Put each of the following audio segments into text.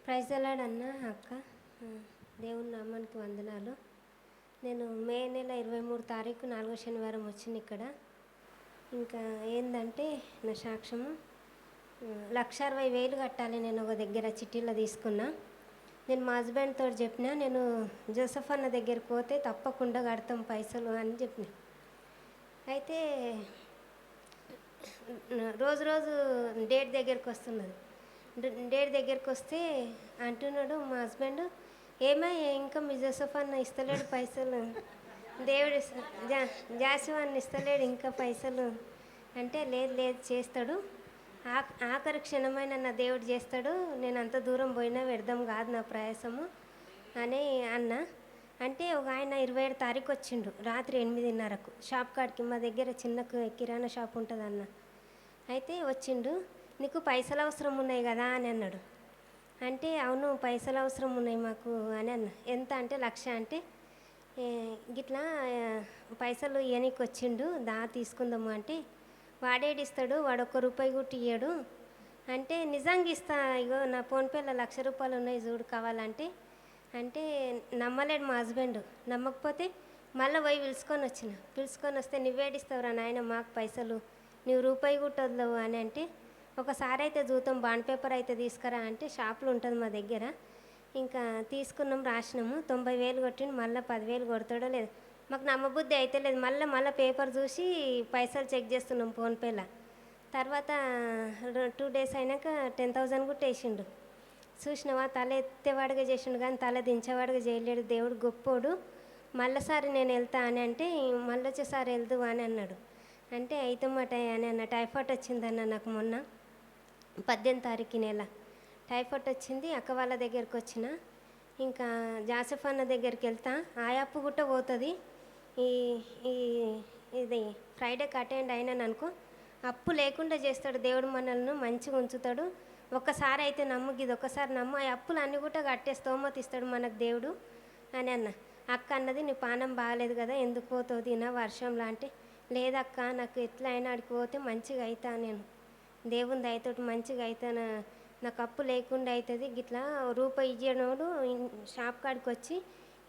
Praise అలాడ్ అన్న అక్క. ఆ, దేవుని నామానికి వందనాలు. నేను మే నెల 23 తారీఖు 4వ శనివారం వచ్చింది ఇక్కడ. ఇంకా ఏందంటే నా సాక్ష్యము 1,60,000 కట్టాలి. నేను ఒక దగ్గర చిట్టీలో తీసుకున్నా. నేను మా హస్బెండ్ తోటి చెప్పిన, నేను జోసఫ్ అన్న దగ్గరికి పోతే తప్పకుండా కడతాం పైసలు అని చెప్పిన. అయితే రోజు రోజు డేట్ దగ్గరికి వస్తున్నది. డేట్ దగ్గరికి వస్తే అంటున్నాడు మా హస్బెండ్, ఏమో ఇంకా మీ జోసఫ్ అన్న ఇస్తలేడు పైసలు, దేవుడు జాసు అన్న ఇస్తలేడు ఇంకా పైసలు అంటే, లేదు లేదు చేస్తాడు, ఆఖరి క్షణమైన నా దేవుడు చేస్తాడు, నేను అంత దూరం పోయినా వ్యర్థం కాదు నా ప్రయాసము అని అన్న. అంటే ఒక ఆయన 27 తారీఖు వచ్చిండు రాత్రి 8:30కు షాప్ కాడికి. మా దగ్గర చిన్న కిరాణా షాప్ ఉంటుంది అన్న. అయితే వచ్చిండు, నీకు పైసలు అవసరం ఉన్నాయి కదా అని అన్నాడు. అంటే అవును పైసలు అవసరం ఉన్నాయి మాకు అని అన్న. ఎంత అంటే 1,00,000. అంటే గిట్లా పైసలు ఇవ్వనీకి వచ్చిండు, దా తీసుకుందాము అంటే, వాడేడిస్తాడు, వాడు ₹1 కూడా ఇయ్యాడు అంటే, నిజంగా ఇస్తా, ఇగో నా ఫోన్పేలో ₹1,00,000 ఉన్నాయి చూడు కావాలంటే. అంటే నమ్మలేడు మా హస్బెండ్. నమ్మకపోతే మళ్ళీ పోయి పిలుచుకొని వస్తే, నువ్వేడిస్తావురా నాయన మాకు పైసలు, నువ్వు ₹1 కూడా వదలవు అని అంటే, ఒకసారి అయితే చూద్దాం బాండ్ పేపర్ అయితే తీసుకురా అంటే, షాపులో ఉంటుంది మా దగ్గర. ఇంకా తీసుకున్నాం, రాసినాము. 90,000 కొట్టిండు. మళ్ళీ 10,000 కొడతాడో లేదు మాకు నమ్మబుద్ధి అయితే లేదు. మళ్ళీ పేపర్ చూసి పైసలు చెక్ చేస్తున్నాం ఫోన్పేలో. తర్వాత 2 డేస్ అయినాక 10,000 కూడా వేసిండు. చూసినావా, తల ఎత్తేవాడుగా చేసిండు కానీ తల దించేవాడుగా చేయలేడు, దేవుడు గొప్పోడు. మళ్ళీసారి నేను వెళ్తా అని అంటే, మళ్ళీ వచ్చేసారి వెళ్దు అని అన్నాడు. అంటే అయితే మాట అని అన్న. టైఫాయిడ్ వచ్చిందన్న నాకు మొన్న 18 తారీఖు నెల టైఫాయిడ్ వచ్చింది. అక్క వాళ్ళ దగ్గరికి వచ్చిన. ఇంకా జాసఫ్ అన్న దగ్గరికి వెళ్తా, ఆ అప్పు కూడా పోతుంది. ఈ ఇది ఫ్రైడేకి అటెండ్ అయినాను అనుకో, అప్పు లేకుండా చేస్తాడు దేవుడు, మనల్ని మంచిగా ఉంచుతాడు. ఒక్కసారి అయితే నమ్ము, ఇది ఒక్కసారి నమ్ము, ఆ అప్పులు అన్నీ కూడా కట్టే స్తోమత ఇస్తాడు మనకు దేవుడు అని అన్న. అక్క అన్నది, నీ పానం బాగాలేదు కదా, ఎందుకు పోతుంది నా వర్షంలో అంటే, లేదక్క నాకు ఎట్లా అయినా అడికి పోతే మంచిగా అవుతా, నేను దేవుని దయతోటి మంచిగా అవుతాను, నాకు అప్పు లేకుండా అవుతుంది. గిట్లా ₹1 ఇచ్చినోడు షాప్ కాడికి వచ్చి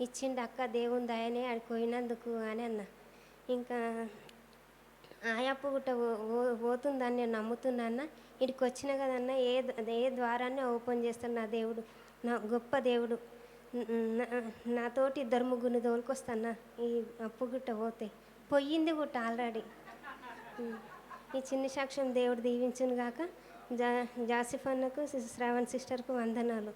ఇచ్చిండు అక్క, దేవుని దయనే ఆడికి పోయినందుకు అని అన్న. ఇంకా ఆయప్పు గుట్ట పోతుందని నేను నమ్ముతున్నాన్న. ఇక్కడికి వచ్చిన కదన్న, ఏ ద్వారాన్ని ఓపెన్ చేస్తాడు నా దేవుడు, నా గొప్ప దేవుడు. నాతోటి 2-3 తోలుకొస్తాను ఈ అప్పు గుట్ట పోతే. పోయింది గుట్ట ఆల్రెడీ. ఈ చిన్న సాక్ష్యం దేవుడు దీవించును గాక. జాసిఫ్ అన్నకు, శ్రావణ్ సిస్టర్కు వందనాలు.